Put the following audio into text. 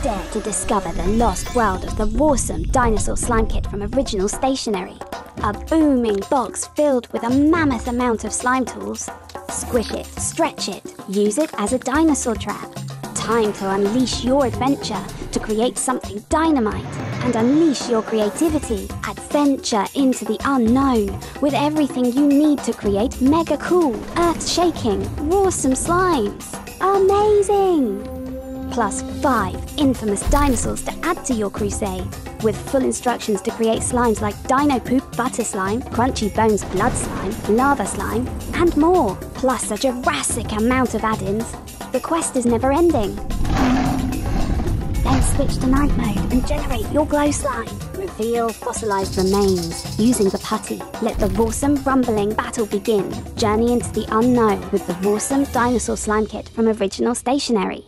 Dare to discover the lost world of the awesome Dinosaur Slime Kit from Original Stationery. A booming box filled with a mammoth amount of slime tools. Squish it, stretch it, use it as a dinosaur trap. Time to unleash your adventure to create something dynamite and unleash your creativity. Adventure into the unknown with everything you need to create mega cool, earth-shaking, awesome slimes. Amazing! Plus 5 infamous dinosaurs to add to your crusade, with full instructions to create slimes like Dino Poop Butter Slime, Crunchy Bones Blood Slime, Lava Slime, and more. Plus a Jurassic amount of add-ins. The quest is never ending. Then switch to night mode and generate your glow slime. Reveal fossilized remains using the putty. Let the awesome rumbling battle begin. Journey into the unknown with the awesome Dinosaur Slime Kit from Original Stationery.